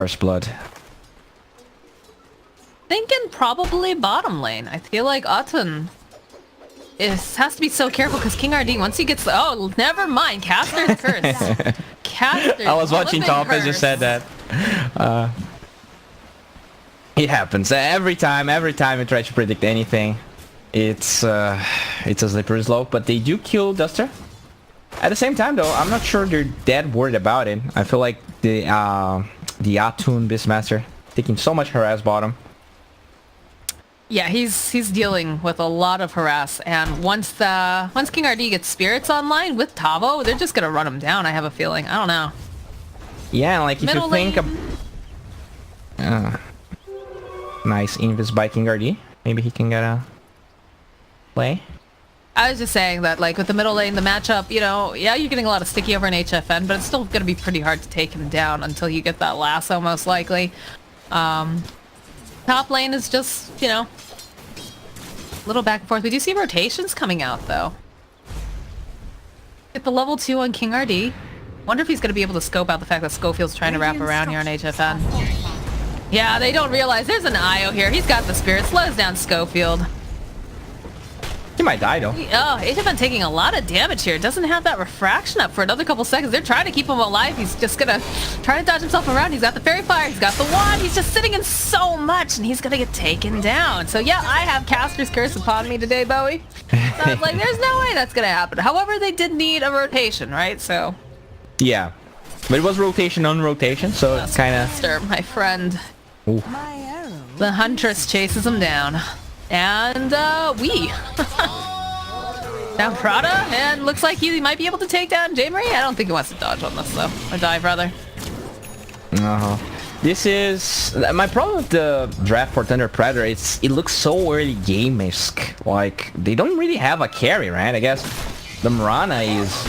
First blood. Thinking probably bottom lane. I feel like Autumn has to be so careful because King RD, once he gets... Oh, never mind. Caster's curse. Caster's I was watching Top and just said that. It happens. Every time you try to predict anything, it's a slippery slope, but they do kill Duster. At the same time, though, I'm not sure they're that worried about it. I feel like the Atun Beastmaster taking so much harass bottom. Yeah, he's dealing with a lot of harass, and once King RD gets spirits online with Tavo, they're just gonna run him down. I have a feeling. I don't know. Yeah, like if Middle you think lane. Nice invis by King RD. Maybe he can get a play. I was just saying that, like, with the middle lane, the matchup, you know, yeah, you're getting a lot of sticky over in HFN, but it's still going to be pretty hard to take him down until you get that lasso, most likely. Top lane is just, you know, a little back and forth. We do see rotations coming out, though. Get the level 2 on King RD. Wonder if he's going to be able to scope out the fact that Schofield's trying to wrap around here on HFN. Yeah, they don't realize there's an IO here. He's got the spirit. Slows down Schofield. He might die, though. Oh, HFN taking a lot of damage here. Doesn't have that refraction up for another couple seconds. They're trying to keep him alive. He's just gonna try to dodge himself around. He's got the fairy fire. He's got the wand. He's just sitting in so much, and he's gonna get taken down. So yeah, I have Caster's Curse upon me today, Bowie. So I was like, there's no way that's gonna happen. However, they did need a rotation, right? So yeah, but it was rotation on rotation, so it's kind of... My friend. Ooh. The Huntress chases him down. And, we. Down Prada, and looks like he might be able to take down J-Marie. I don't think he wants to dodge on this, though. Or dive, rather. This is... My problem with the draft for Thunder Predator, it looks so early game-esque. Like, they don't really have a carry, right? I guess the Mirana is,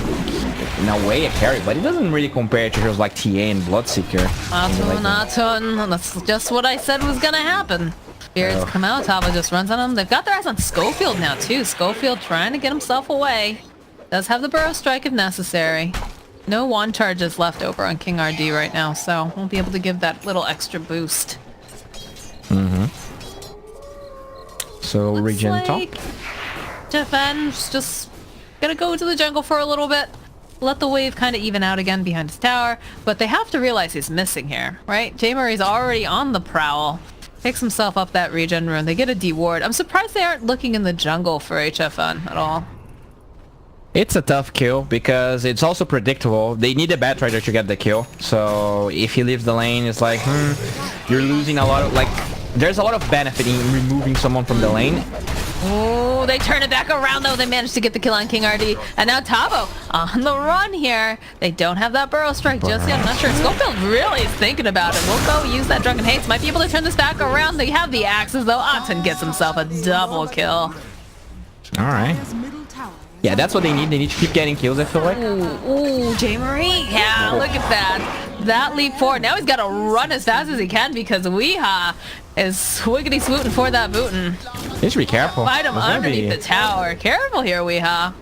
in a way, a carry, but it doesn't really compare to heroes like TA and Bloodseeker. Atun. That's just what I said was gonna happen. Spirits come out, Tava just runs on them. They've got their eyes on Schofield now, too. Schofield trying to get himself away. Does have the Burrow Strike if necessary. No wand charges left over on King RD right now, so won't be able to give that little extra boost. So, Looks regen like top. Jeffen's just gonna go to the jungle for a little bit. Let the wave kind of even out again behind his tower. But they have to realize he's missing here, right? J-Marie's already on the prowl. Picks himself up that regen rune. They get a D-ward. I'm surprised they aren't looking in the jungle for HFN at all. It's a tough kill because it's also predictable. They need a Bat Rider to get the kill. So if he leaves the lane, it's like, you're losing a lot of, like, there's a lot of benefit in removing someone from the lane. Oh, they turn it back around though. They managed to get the kill on King RD. And now Tavo on the run here. They don't have that Burrow Strike just yet. I'm not sure. Schofield really is thinking about it. We'll go use that Drunken Haste. Might be able to turn this back around. They have the axes though. Atun gets himself a double kill. Alright. Yeah, that's what they need. They need to keep getting kills, I feel like. Ooh, J-Marie. Yeah, look at that. That leap forward. Now he's got to run as fast as he can because Weeha is swiggity swooting for that bootin'. Need to be careful. Fight him underneath the tower. Careful here, Weeha.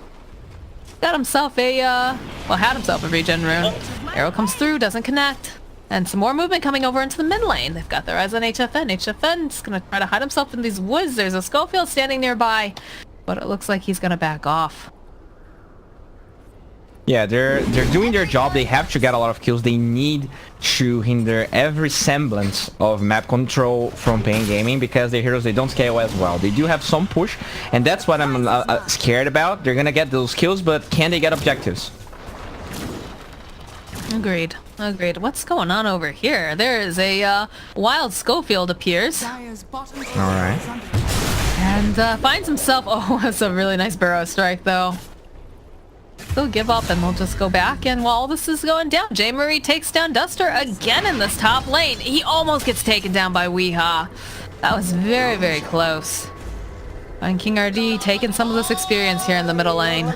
Got himself a, well, had himself a regen rune. Arrow comes through, doesn't connect. And some more movement coming over into the mid lane. They've got their eyes on HFN. HFN's gonna try to hide himself in these woods. There's a Schofield standing nearby, but it looks like he's gonna back off. Yeah, they're doing their job. They have to get a lot of kills. They need to hinder every semblance of map control from Pain Gaming because their heroes, they don't scale as well. They do have some push, and that's what I'm scared about. They're gonna get those kills, but can they get objectives? Agreed. Agreed. What's going on over here? There is a wild Schofield appears. Alright. And finds himself... Oh, that's a really nice Burrow Strike, though. They'll give up and they'll just go back, and while this is going down, J-Marie takes down Duster again in this top lane. He almost gets taken down by Weeha. That was very, very close. And King RD taking some of this experience here in the middle lane.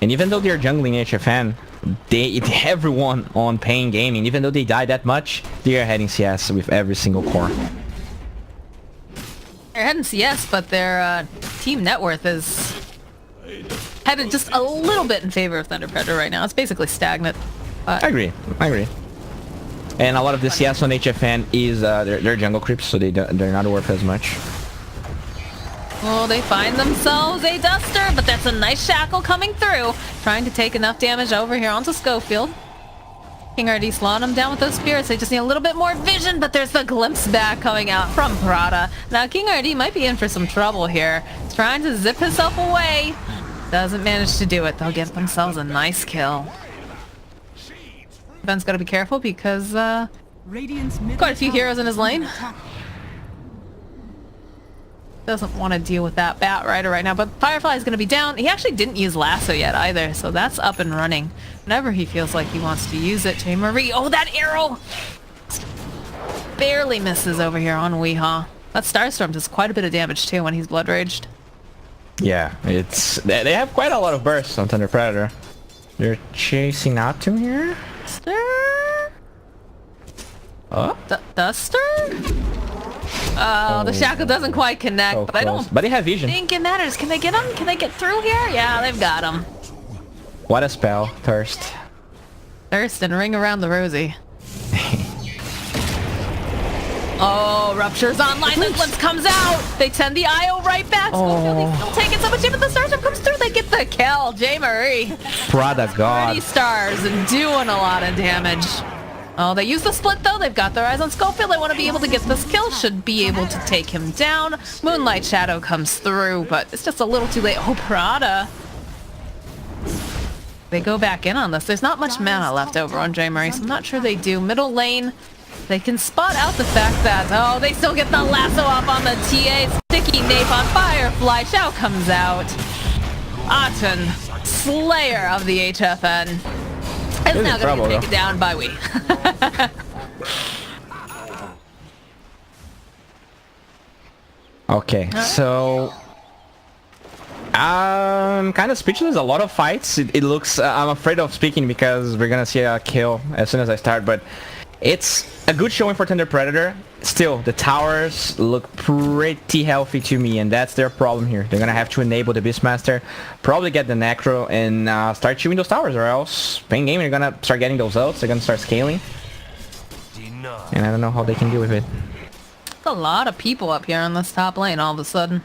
And even though they're jungling HFN, everyone on Pain Gaming, even though they die that much, they are heading CS with every single core. They're heading CS, but they're team net worth is headed just a little bit in favor of Thunder Predator right now. It's basically stagnant. I agree. And a lot of the CS on HFN is they're jungle creeps, so they're not worth as much. Well, they find themselves a Duster, but that's a nice shackle coming through. Trying to take enough damage over here onto Schofield. King RD slowing them down with those spirits. They just need a little bit more vision, but there's the glimpse back coming out from Prada. Now, King RD might be in for some trouble here. He's trying to zip himself away. Doesn't manage to do it. They'll get themselves a nice kill. Ben's got to be careful because quite a few heroes in his lane. Doesn't want to deal with that Bat Rider right now, but Firefly is going to be down. He actually didn't use Lasso yet either, so that's up and running. Whenever he feels like he wants to use it, J. Marie. Oh, that arrow! Barely misses over here on Weehaw. That Starstorm does quite a bit of damage too when he's Blood Raged. Yeah, they have quite a lot of bursts on Thunder Predator. They're chasing out to here. Duster? Oh? Duster? Oh, the shackle doesn't quite connect, so but I don't But they have vision. think it matters. Can they get him? Can they get through here? Yeah, they've got him. What a spell. Thirst. Thirst and ring around the rosy. Oh, Rupture's online. The glimpse comes out. They send the IO right back. Schofield, he's still taking so much damage. The Starstorm comes through. They get the kill. J. Marie. Prada God. 30 stars and doing a lot of damage. Oh, they use the split though. They've got their eyes on Schofield. They want to be able to get this kill. Should be able to take him down. Moonlight Shadow comes through, but it's just a little too late. Oh, Prada. They go back in on this. There's not much mana left over on J. Marie, so I'm not sure they do. Middle lane, they can spot out the fact that, oh, they still get the lasso up on the TA. Sticky Nape on Firefly. Shao comes out. Aten, Slayer of the HFN. It's now going to get taken down by Wee. Okay, so I'm kind of speechless. A lot of fights. It looks. I'm afraid of speaking because we're gonna see a kill as soon as I start. But it's a good showing for Thunder Predator. Still, the towers look pretty healthy to me, and that's their problem here. They're gonna have to enable the Beastmaster, probably get the Necro, and start chewing those towers, or else playing game, they're gonna start getting those ults. They're gonna start scaling, and I don't know how they can deal with it. A lot of people up here on this top lane all of a sudden.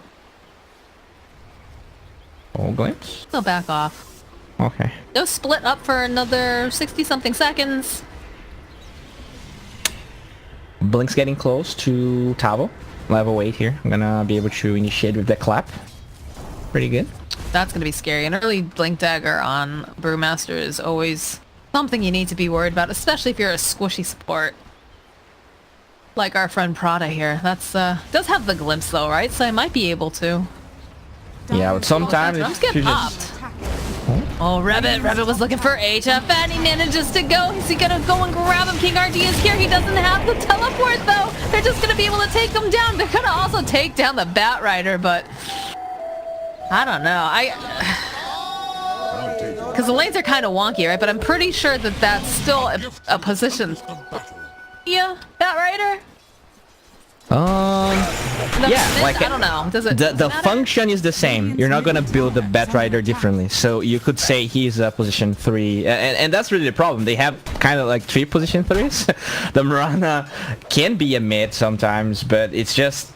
Oh, glimpse. They'll back off. Okay. They'll split up for another 60-something seconds. Blink's getting close to Tavo. Level 8 here. I'm gonna be able to initiate with the clap. Pretty good. That's gonna be scary. An early Blink Dagger on Brewmaster is always something you need to be worried about, especially if you're a squishy support. Like our friend Prada here. That's does have the glimpse though, right? So I might be able to. Yeah, but sometimes Drums get popped. Oh, Rebbit was looking for HFN. He manages to go. Is he gonna go and grab him? King RD is here. He doesn't have the teleport though. They're just gonna be able to take him down. They're gonna also take down the Bat Rider, but I don't know. Because the lanes are kind of wonky, right? But I'm pretty sure that that's still a position. Yeah, Bat Rider. Yeah, like I don't know. Does it? The function is the same. You're not gonna build the Bat Rider differently. So you could say he's a position 3, and that's really the problem. They have kind of like 3 position 3s. The Mirana can be a mid sometimes, but it's just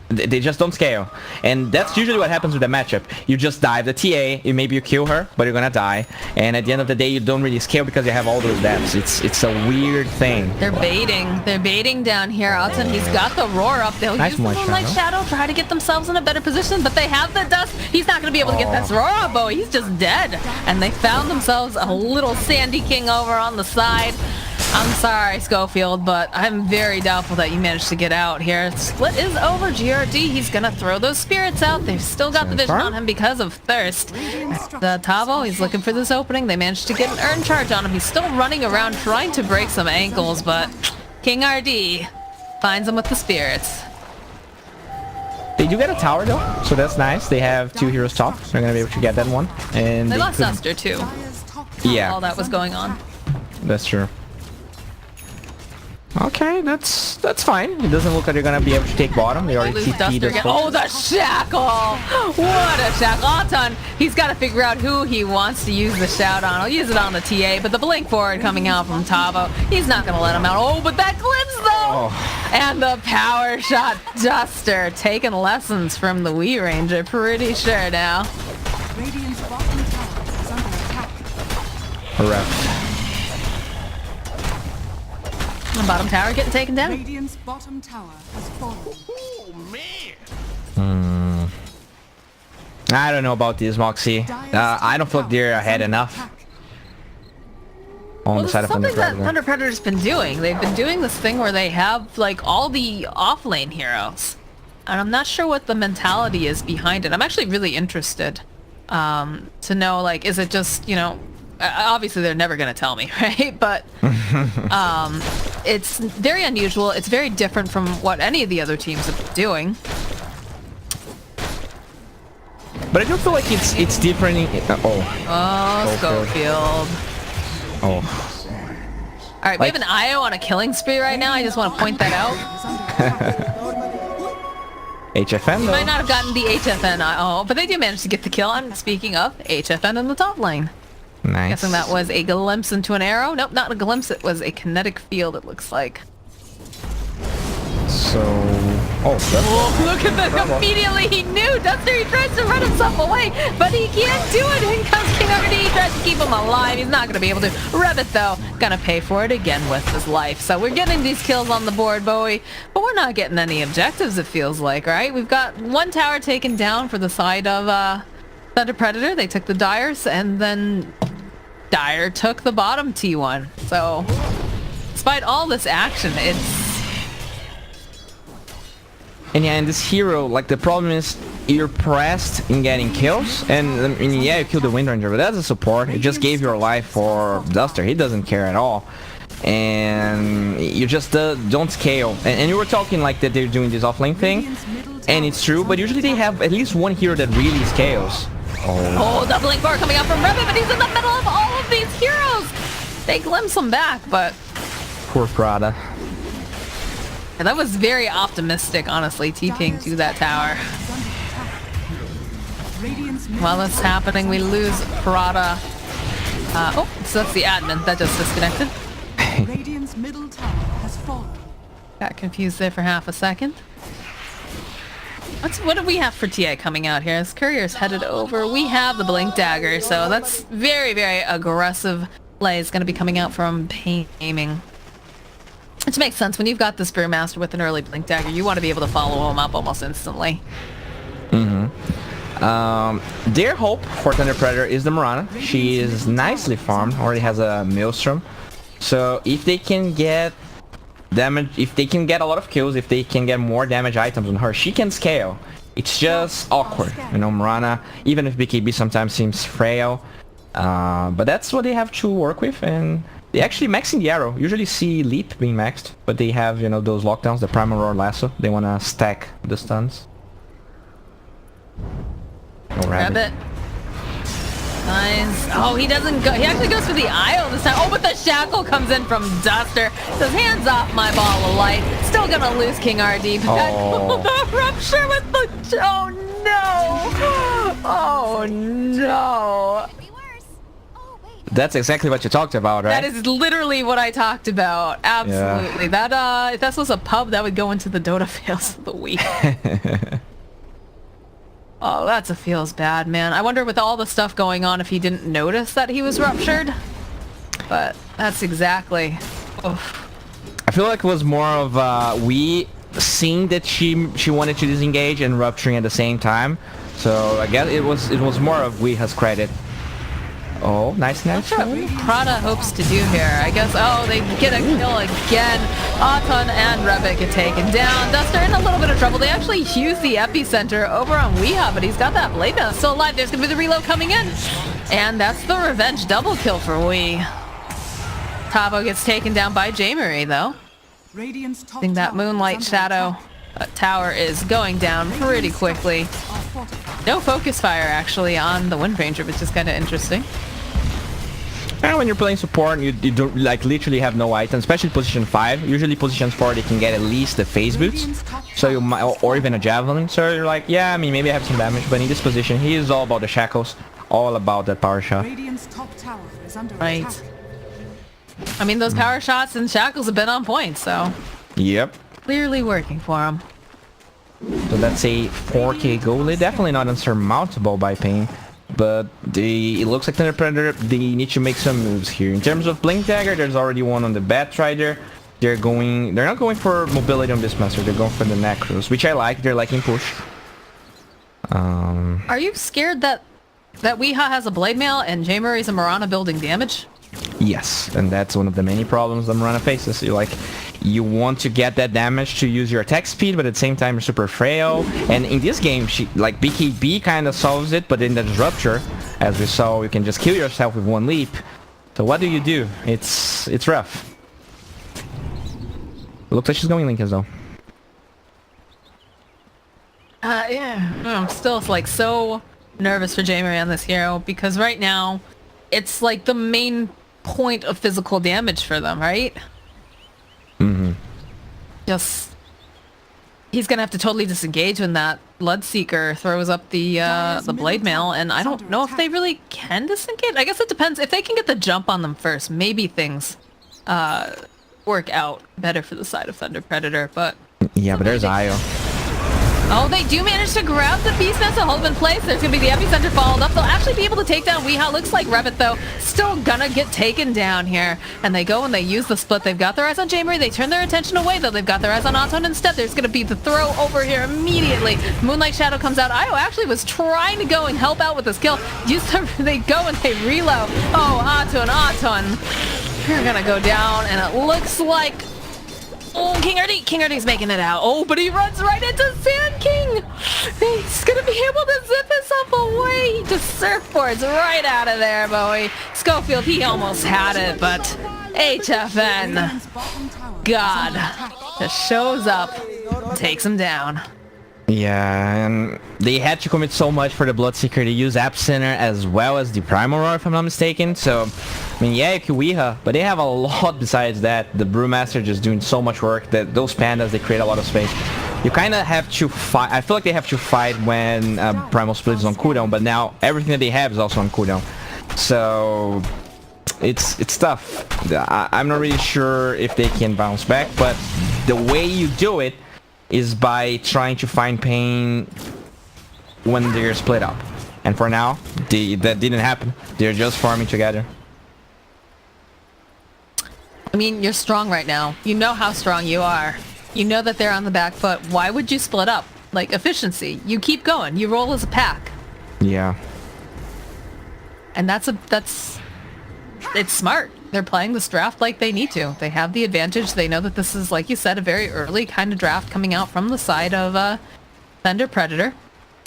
they just don't scale, and that's usually what happens with the matchup. You just dive the TA, maybe you kill her, but you're gonna die, and at the end of the day you don't really scale because you have all those depths. It's a weird thing. They're baiting down here. Aten, he's got the roar up. They'll use the Moonlight Shadow, try to get themselves in a better position, but they have the dust. He's not gonna be able to get this roar up, Bo. He's just dead, and they found themselves a little Sandy King over on the side. I'm sorry, Schofield, but I'm very doubtful that you managed to get out here. Split is over. GRD, he's gonna throw those spirits out. They've still got the vision on him because of thirst. The Tavo, he's looking for this opening. They managed to get an Urn Charge on him. He's still running around trying to break some ankles, but King RD finds him with the spirits. They do get a tower though, so that's nice. They have 2 heroes top. They're gonna be able to get that one. And they lost Duster too. Yeah. All that was going on. That's true. Okay, that's fine. It doesn't look like they're gonna be able to take bottom. They already Lose TP'd Duster us. again. Oh, the shackle! What a shackle! Auton, he's got to figure out who he wants to use the shout on. I'll use it on the TA, but the blink forward coming out from Tavo, he's not going to let him out. Oh, but that glimpse though! Oh. And the power shot Duster, taking lessons from the Wii Ranger, pretty sure now. Radiant's bottom tower is under attack. Correct. The bottom tower getting taken down. Radiant's bottom tower has fallen. I don't know about this, Moxie. I don't feel like they're ahead enough on Well, the this side is of Thunder something that Predator. Thunder Predator's been doing. They've been doing this thing where they have like all the offlane heroes. And I'm not sure what the mentality is behind it. I'm actually really interested to know, like, is it just, you know, obviously they're never going to tell me, right? But it's very unusual. It's very different from what any of the other teams have been doing. But I do feel like it's different. Oh, Schofield. Oh. All right, we have an IO on a killing spree right now. I just want to point that out. HFN You though. might not have gotten the HFN IO, but they do manage to get the kill. I'm speaking of HFN in the top lane. Nice. Guessing that was a glimpse into an arrow. Nope, not a glimpse. It was a kinetic field, it looks like. So, that's Oh, look at that. Immediately he knew. Duster, he tries to run himself away, but he can't do it. In comes King RD. He tries to keep him alive. He's not going to be able to. Revit, though, going to pay for it again with his life. So we're getting these kills on the board, Bowie, but we're not getting any objectives, it feels like, right? We've got one tower taken down for the side of Thunder Predator. They took the Dyers, and then Dyer took the bottom T1. So despite all this action, it's... And yeah, and this hero, like, the problem is you're pressed in getting kills, and I mean, yeah, you killed the Wind Ranger, but that's a support. It just gave your life for Duster. He doesn't care at all, and you just don't scale. And you were talking like that they're doing this offlane thing, and it's true, but usually they have at least one hero that really scales. Oh, doubling bar coming out from Revit, but he's in the middle of all of these heroes. They glimpse him back, but Poor Prada. yeah, that was very optimistic, honestly, TPing to that tower. While that's happening, we lose Prada. Oh, so that's the admin that just disconnected. Radiant's middle tower has fallen. Got confused there for half a second. What do we have for TA coming out here? As Courier's headed over, we have the Blink Dagger, so that's very, very aggressive play is going to be coming out from Pain Aiming. Which makes sense. When you've got the Spearmaster with an early Blink Dagger, you want to be able to follow him up almost instantly. Their hope for Thunder Predator is the Mirana. She is nicely farmed, already has a Maelstrom. So if they can get damage, if they can get a lot of kills, if they can get more damage items on her, she can scale. It's just awkward, you know, Mirana, even if BKB sometimes seems frail. But that's what they have to work with, and they actually maxing the arrow. Usually see Leap being maxed, but they have, you know, those lockdowns, the Primal Roar Lasso. They want to stack the stuns. Oh, Rabbit. Nice. Oh, he doesn't go. He actually goes for the IO this time. Oh, but the shackle comes in from Duster. Says, hands off my ball of light. Still gonna lose King RD, but that the rupture with the... Oh, no. Oh, no. That's exactly what you talked about, right? That is literally what I talked about. Absolutely. Yeah. That, if this was a pub, that would go into the Dota fails of the week. Oh, that's a feels bad, man. I wonder with all the stuff going on if he didn't notice that he was ruptured. But that's exactly... Oof. I feel like it was more of we seeing that she wanted to disengage and rupturing at the same time. So I guess it was more of we has credit. Oh, nice. What Prada hopes to do here. I guess, oh, they get a kill again. Auton and Rebek get taken down. Duster in a little bit of trouble. They actually use the epicenter over on Weeha, but he's got that blade now still alive. There's going to be the reload coming in. And that's the revenge double kill for Wee. Tavo gets taken down by J-Marie, though. Radiant's top I think that tower Moonlight is under Shadow tower is going down pretty quickly. No focus fire, actually, on the Wind Ranger, which is kind of interesting. And when you're playing support, you don't like literally have no items, especially position 5. Usually position 4 they can get at least the phase boots, so you might, or even a javelin. So you're like, yeah, I mean maybe I have some damage, but in this position he is all about the shackles, all about that power shot. Radiant's top tower is under Right. attack. I mean, those power shots and shackles have been on point, so Yep. clearly working for him. So that's a 4k goal. Definitely not insurmountable by Pain, but it looks like Thunder Predator, they need to make some moves here. In terms of Blink Dagger, there's already one on the Batrider. They're not going for mobility on this master, they're going for the Necros, which I like. They're liking push. Are you scared that Weeha has a Blade Mail and J. Murray's a Mirana building damage? Yes, and that's one of the many problems that Mirana faces. You want to get that damage to use your attack speed, but at the same time you're super frail. And in this game, BKB kind of solves it, but in the Disruptor, as we saw, you can just kill yourself with one leap. So what do? It's rough. Looks like she's going Lincoln though. Yeah. I'm still like so nervous for J. Murray on this hero because right now it's like the main point of physical damage for them, right? Mm-hmm. Just he's gonna have to totally disengage when that Bloodseeker throws up the Blade Mail, and I don't know if they really can disengage. I guess it depends. If they can get the jump on them first, maybe things work out better for the side of Thunder Predator, but Yeah, but there's Io. oh, they do manage to grab the Beastmaster, hold him in place. There's gonna be the Epicenter followed up. They'll actually be able to take down Weeha. Looks like Revit, though, still gonna get taken down here. And they go and they use the split. They've got their eyes on J. Murray. They turn their attention away, though. They've got their eyes on Auton instead. There's gonna be the throw over here immediately. Moonlight Shadow comes out. Io actually was trying to go and help out with this kill. They go and they reload. Oh, Auton. You're gonna go down, and it looks like... oh, King Erdy's making it out. Oh, but he runs right into Sand King. He's gonna be able to zip himself away. He just surfboards right out of there, Bowie. Schofield, he almost had it, but HFN, Radiant's bottom tower is God, under attack. just shows up, takes him down. Yeah, and they had to commit so much for the Bloodseeker. They use App Center as well as the Primal Roar, if I'm not mistaken. So, I mean, yeah, you can Weeha, but they have a lot besides that. The Brewmaster just doing so much work that those pandas, they create a lot of space. You kind of have to fight. I feel like they have to fight when Primal Split is on cooldown, but now everything that they have is also on cooldown. So, it's tough. I'm not really sure if they can bounce back, but the way you do it is by trying to find Pain when they're split up. And for now, that didn't happen. They're just farming together. I mean, you're strong right now. You know how strong you are. You know that they're on the back foot. Why would you split up? Like, efficiency. You keep going. You roll as a pack. Yeah. And it's smart. They're playing this draft like they need to. They have the advantage. They know that this is, like you said, a very early kind of draft coming out from the side of Thunder Predator.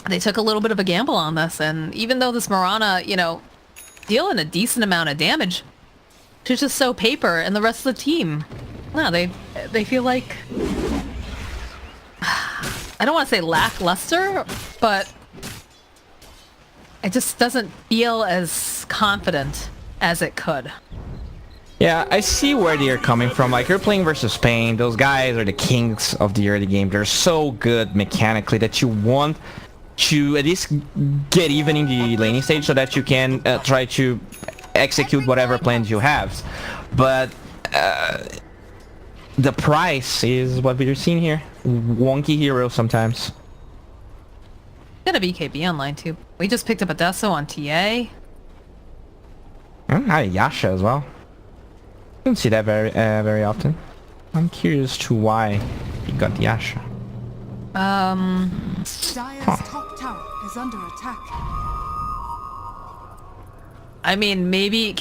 They took a little bit of a gamble on this, and even though this Mirana, dealing a decent amount of damage, she's just so paper, and the rest of the team, no, they feel like, I don't want to say lackluster, but it just doesn't feel as confident as it could. Yeah, I see where they're coming from. Like, you're playing versus Spain. Those guys are the kings of the early game. They're so good mechanically that you want to at least get even in the laning stage so that you can try to execute whatever plans you have. But the price is what we're seeing here. Wonky hero sometimes. Got a BKB online too. We just picked up a Deso on TA. Had a Yasha as well. Don't see that very often. I'm curious to why he got the Yasha. Dire's top tower is under attack. I mean, maybe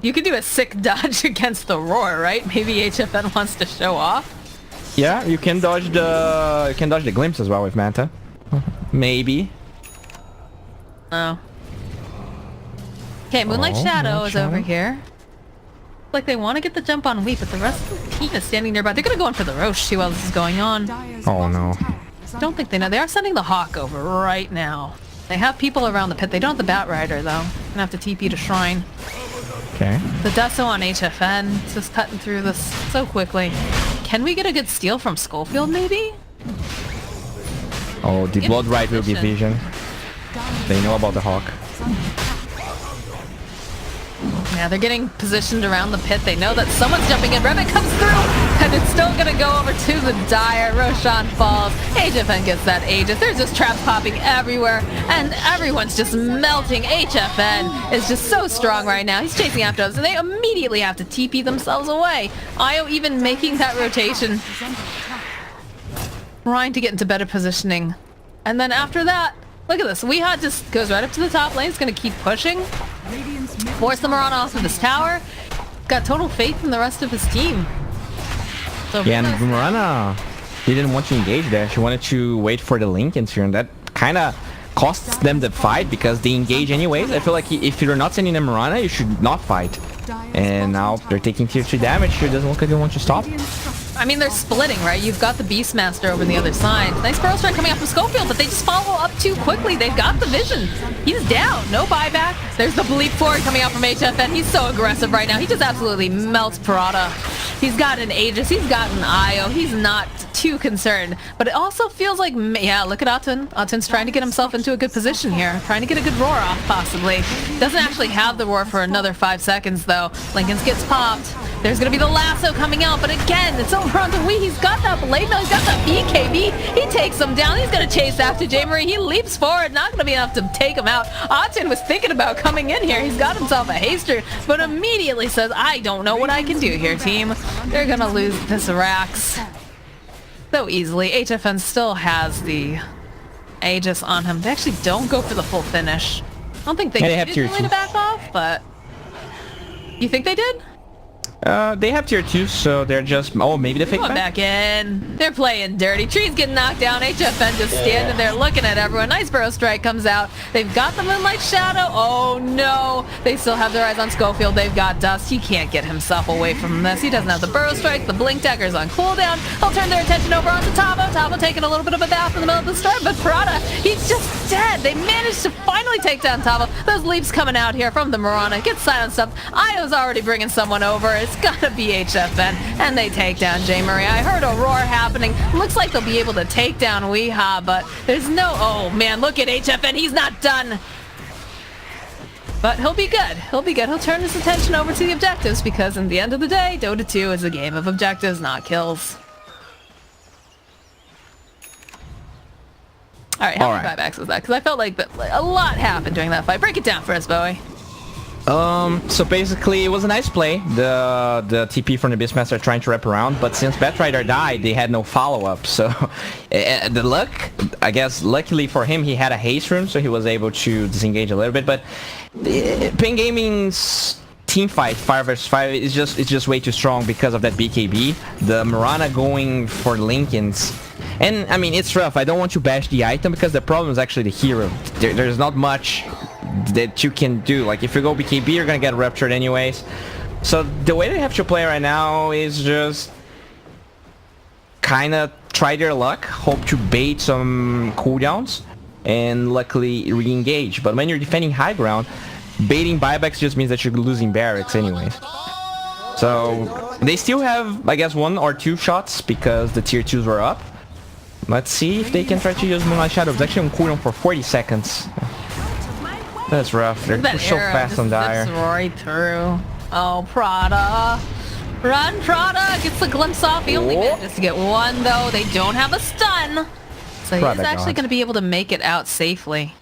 you could do a sick dodge against the roar, right? Maybe HFN wants to show off. Yeah, you can dodge the glimpse as well with Manta. Maybe. Oh. Okay, Moonlight Shadow is over here. Like they want to get the jump on Weep, but the rest of the team is standing nearby. They're gonna go in for the Roche too while this is going on. Dire's Oh, bottom no. tower is under Don't think they know. They are sending the Hawk over right now. They have people around the pit. They don't have the Batrider though. Gonna have to TP to Shrine. Okay. The Deso on HFN, just cutting through this so quickly. Can we get a good steal from Schofield, maybe? Oh, the Get Blood in Rite will be position. vision. They know about the Hawk. Yeah, they're getting positioned around the pit. They know that someone's jumping in. Revit comes through, and it's still going to go over to the Dire. Roshan falls. HFN gets that Aegis. There's just traps popping everywhere, and everyone's just melting. HFN is just so strong right now. He's chasing after us, and they immediately have to TP themselves away. Io even making that rotation, trying to get into better positioning. And then after that, look at this. Weehaw just goes right up to the top lane. He's going to keep pushing. Force the Mirana off of this tower. Got total faith in the rest of his team. So Yeah, and Mirana, he didn't want to engage there. She wanted to wait for the Lincolns here, and that kind of costs them the fight because they engage anyways. I feel like if you're not sending them Mirana, you should not fight. And now they're taking tier 3 damage here. Doesn't look like they want to stop. I mean, they're splitting, right? You've got the Beastmaster over the other side. Nice Pearl Strike coming up from Schofield, but they just follow up too quickly. They've got the vision. He's down. No buyback. There's the Bleep Forward coming out from HFN. He's so aggressive right now. He just absolutely melts Parada. He's got an Aegis. He's got an Io. He's not too concerned. But it also feels like, yeah, look at Aten. Aten's trying to get himself into a good position here. Trying to get a good roar off, possibly. Doesn't actually have the roar for another 5 seconds, though. Lincoln's gets popped. There's going to be the lasso coming out, but again, it's over on the Wii. He's got that blade mail. He's got that BKB. He takes him down. He's going to chase after J-Marie. He leaps forward. Not going to be enough to take him out. Aten was thinking about coming in here. He's got himself a haster, but immediately says, I don't know what I can do here, team. They're going to lose this Rax so easily. HFN still has the Aegis on him. They actually don't go for the full finish. I don't think they did really to back off, but you think they did? They have tier 2, so they're just... Oh, maybe the fake Going back in. They're playing dirty. Tree's getting knocked down. HFN just standing there looking at everyone. Nice Burrow Strike comes out. They've got the Moonlight Shadow. Oh, no. They still have their eyes on Schofield. They've got Dust. He can't get himself away from this. He doesn't have the Burrow Strike. The Blink Dagger's on cooldown. He'll turn their attention over onto Tavo. Tavo taking a little bit of a bath in the middle of the storm, but Parada, he's just dead. They managed to finally take down Tavo. Those leaps coming out here from the Mirana. Gets silenced up. Io's already bringing someone over. It's gotta be HFN, and they take down J-Marie. I heard a roar happening. Looks like they'll be able to take down Weehaw, but there's no... Oh, man, look at HFN. He's not done. But he'll be good. He'll be good. He'll turn his attention over to the objectives because, in the end of the day, Dota 2 is a game of objectives, not kills. All right, how many buybacks was that? Because I felt like a lot happened during that fight. Break it down for us, Bowie. So basically, it was a nice play. The TP from the Beastmaster trying to wrap around, but since Batrider died, they had no follow-up. So the luck, I guess, luckily for him, he had a haste rune, so he was able to disengage a little bit. But Pain Gaming's team fight, 5 vs 5, is just way too strong because of that BKB. The Mirana going for Lincolns. And, I mean, it's rough. I don't want to bash the item because the problem is actually the hero. There's not much that you can do. Like, if you go BKB, you're gonna get ruptured anyways. So the way they have to play right now is just kind of try their luck, hope to bait some cooldowns, and luckily re-engage. But when you're defending high ground, baiting buybacks just means that you're losing barracks anyways. So they still have, I guess, 1 or 2 shots because the tier 2s were up. Let's see if they can try to use Moonlight Shadow. It's actually on cooldown for 40 seconds. That's rough. They're so fast on Dire. Zips right through. Oh, Prada. Run, Prada. Gets the glimpse off. He only manages to get 1, though. They don't have a stun. So he's actually going to be able to make it out safely.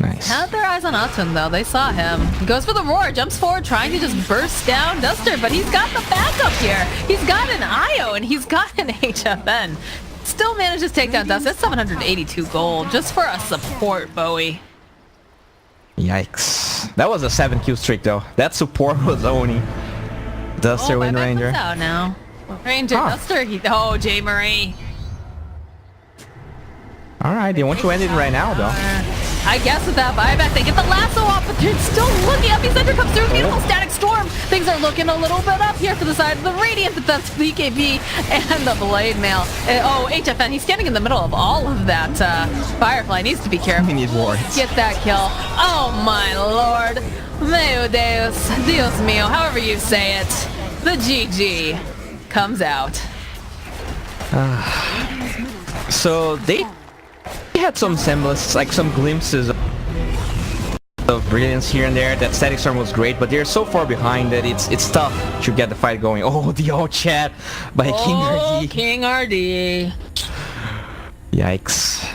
Nice. Had their eyes on Aten, though. They saw him. He goes for the roar. Jumps forward, trying to just burst down Duster. But he's got the backup here. He's got an Io, and he's got an HFN. Still manages to take down Duster. That's 782 gold. Just for a support, Bowie. Yikes. That was a 7-kill streak, though. That support was Oni. Duster win Ranger. Out now. Ranger, Duster. Oh, J-Marie. Alright, they want to end it right now, though. I guess with that buyback, they get the lasso off, but they're still looking up. Epicenter comes through, beautiful static storm. Things are looking a little bit up here for the side of the Radiant, but that's BKB and the Blade Mail. Oh, HFN, he's standing in the middle of all of that. Firefly needs to be careful. He needs wards. Get that kill. Oh my lord. Meu Deus, Dios mío, however you say it, the GG comes out. So they had some semblance, like some glimpses of brilliance here and there. That static storm was great, but they're so far behind that it's tough to get the fight going. Oh, the old chat by King RD. King RD. Yikes.